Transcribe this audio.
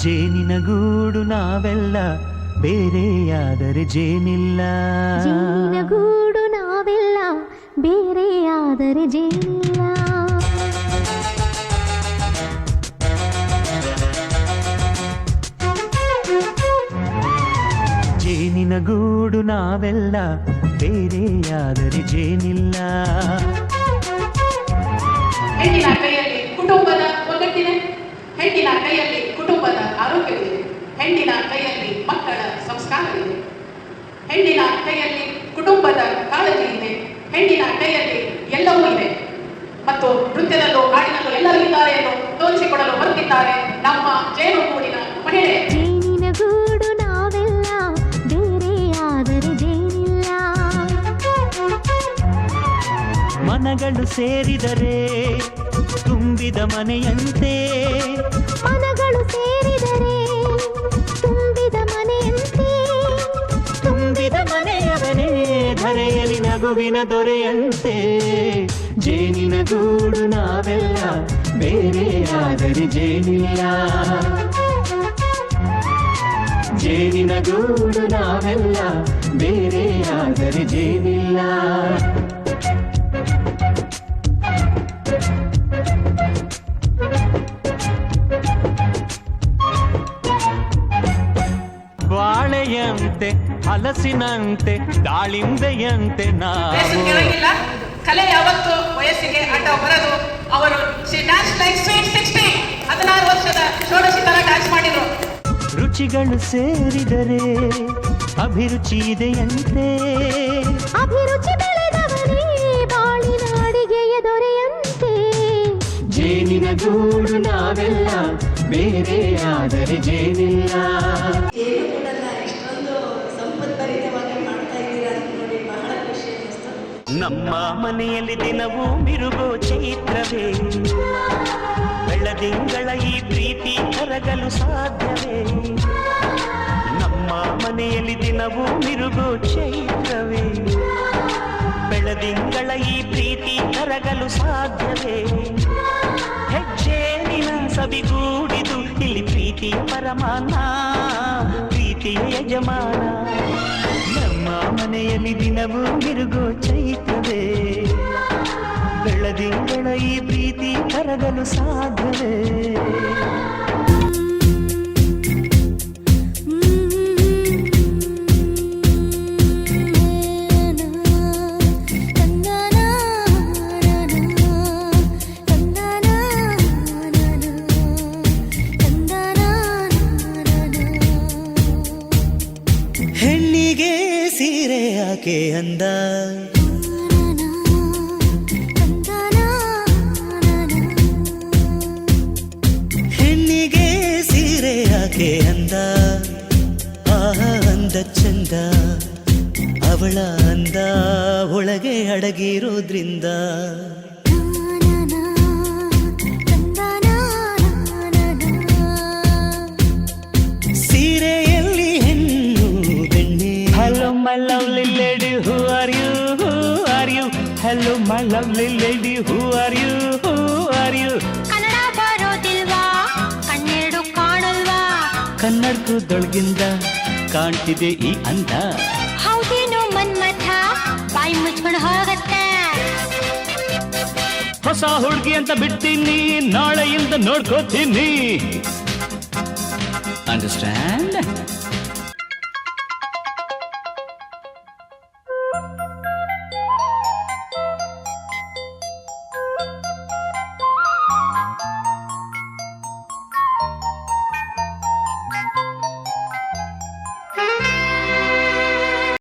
ಜೇನಿನ ಗೂಡು ನಾವೆಲ್ಲ ಬೇರೆಯಾದರೆ ಜೇನಿಲ್ಲ. ಜೇನಿನ ಗೂಡು ನಾವೆಲ್ಲ ಬೇರೆಯಾದರೆ ಜೇನಿಲ್ಲ. ಜೇನಿನ ಗೂಡು ನಾವೆಲ್ಲ ಬೇರೆಯಾದರೆ ಜೇನಿಲ್ಲ. ಹೆಣ್ಣಿನ ಕೈಯಲ್ಲಿ ಕುಟುಂಬದ ಒಗ್ಗಟ್ಟಿದೆ, ಹೆಣ್ಣಿನ ಕೈಯಲ್ಲಿ ಕುಟುಂಬದ ಆರೋಗ್ಯವಿದೆ, ಹೆಣ್ಣಿನ ಕೈಯಲ್ಲಿ ಮಕ್ಕಳ ಸಂಸ್ಕಾರವಿದೆ, ಹೆಣ್ಣಿನ ಕೈಯಲ್ಲಿ ಕುಟುಂಬದ ಕಾಳಜಿ ಇದೆ, ಹೆಣ್ಣಿನ ಕೈಯಲ್ಲಿ ಎಲ್ಲವೂ ಇದೆ. ಮತ್ತು ನೃತ್ಯದಲ್ಲೂ ಹಾಡಿನಲ್ಲೂ ಎಲ್ಲರೂ ಇದ್ದಾರೆ ಎಂದು ತೋರಿಸಿಕೊಡಲು ಬರುತ್ತಿದ್ದಾರೆ ನಮ್ಮ ಜೇನುಗೂಡಿನ ಮಹಿಳೆ. ಜೇನಿನ ಗೂಡು ನಾವೆಲ್ಲ ಬೇರೆಯಾದರೆ ಜೇನಿಲ್ಲ. ಮನಗಳು ಸೇರಿದರೆ ತುಂಬಿದ ಮನೆಯಂತೆ, ಮನಗಳು ಸೇರಿದರೆ ತುಂಬಿದ ಮನೆಯಂತೆ, ತುಂಬಿದ ಮನೆಯವನೇ ಧರೆಯಲ್ಲಿ ನಗುವಿನ ದೊರೆಯಂತೆ. ಜೇನಿನ ಗೂಡು ನಾವೆಲ್ಲ ಬೇರೆಯಾದರೆ ಜೇನಿಲ್ಲ. ಜೇನಿನ ಗೂಡು ನಾವೆಲ್ಲ ಬೇರೆಯಾದರೆ ಜೇನಿಲ್ಲ. ಬಾಳೆಯಂತೆ ಹಲಸಿನಂತೆ ದಾಳಿಂಬೆಯಂತೆ ನಾವು. ಕಲೆ ಯಾವತ್ತು ವಯಸ್ಸಿಗೆ ಅಡ್ಡ ಬರದು. ಅವರು 16 ವರ್ಷದ ಷೋಡಶಿ ತರ ಡ್ಯಾನ್ಸ್ ಮಾಡಿದ್ರು. ರುಚಿಗಳು ಸೇರಿದರೆ ಅಭಿರುಚಿ ಇದೆಯಂತೆ, ಅಭಿರುಚಿ ಬೆಳೆದವನೇ ಬಾಳಿನ ಅಡಿಗೆಯ ದೊರೆಯಂತೆ. ಜೇನಿನ ಗೂಡು ನಾವೆಲ್ಲ ಬೇರೆಯಾದರೆ ಜೇನಿಲ್ಲ. ಇಷ್ಟೊಂದು ಸಂಪತ್ಭರಿತವಾಗಿ ಮಾಡ್ತಾ ಇದ್ದೀರಾ ಅಂತ ನೋಡಿ ಬಹಳ ಖುಷಿ ಅನ್ನಿಸ್ತು. ನಮ್ಮ ಮನೆಯಲ್ಲಿ ದಿನವೂ ಮಿರುಗೋ ಚೈತ್ರವೇ, ಬೆಳದಿಂಗಳ ಈ ಪ್ರೀತಿ ಕರಗಲು ಸಾಧ್ಯವೇ? ನಮ್ಮ ಮನೆಯಲ್ಲಿ ದಿನವೂ ಮಿರುಗೋ ಚೈತ್ರವೇ, ಬೆಳದಿಂಗಳ ಈ ಪ್ರೀತಿ ಕರಗಲು ಸಾಧ್ಯವೇ? ಹೆಜ್ಜೇನಿನ ಸವಿಗೂಡಿದು ಇಲ್ಲಿ ಪ್ರೀತಿಯ ಪರಮಾನ, ಪ್ರೀತಿಯ ಯಜಮಾನ. ನಮ್ಮ ಮನೆಯಲ್ಲಿ ದಿನವೂ ಮಿರುಗೋ ಚೈತ್ರವೇ, ಬೆಳದಿಂಗಳ ಈ ಪ್ರೀತಿ ಕರಗಲು ಸಾಧ್ಯವೇ? ಹೆಣ್ಣಿಗೆ ಸೀರೆ ಯಾಕೆ ಅಂದ, ಹೆಣ್ಣಿಗೆ ಸೀರೆ ಯಾಕೆ ಅಂದ, ಆಹ ಅಂದ ಚಂದ ಅವಳ ಅಂದ ಒಳಗೆ ಅಡಗಿರೋದ್ರಿಂದ. ಸೀರೆಯಲ್ಲಿ ಹೆಣ್ಣು ಬೆಣ್ಣೆ. Hello my lovely lady who are you, who are you? Hello my lovely lady who are you, who are you? Kannada ಬರೋದಿಲ್ವಾ, ಕಣ್ಣೆರಡು ಕಾಣಲ್ವಾ? ಕನ್ನಡಕದೊಳಗಿಂದ ಕಾಣ್ತಿದೆ ಈ ಅಂದ. ಹೌದೇನೋ ಮನ್ಮಥ, ಬಾಯಿ ಮುಚ್ಕೊಂಡು ಹೋಗತ್ತೆ. ಹೊಸ ಹುಡುಗಿ ಅಂತ ಬಿಡ್ತೀನಿ, ನಾಳೆಯಿಂದ ನೋಡ್ಕೋತೀನಿ. ಅಂಡರ್ಸ್ಟ್ಯಾಂಡ್?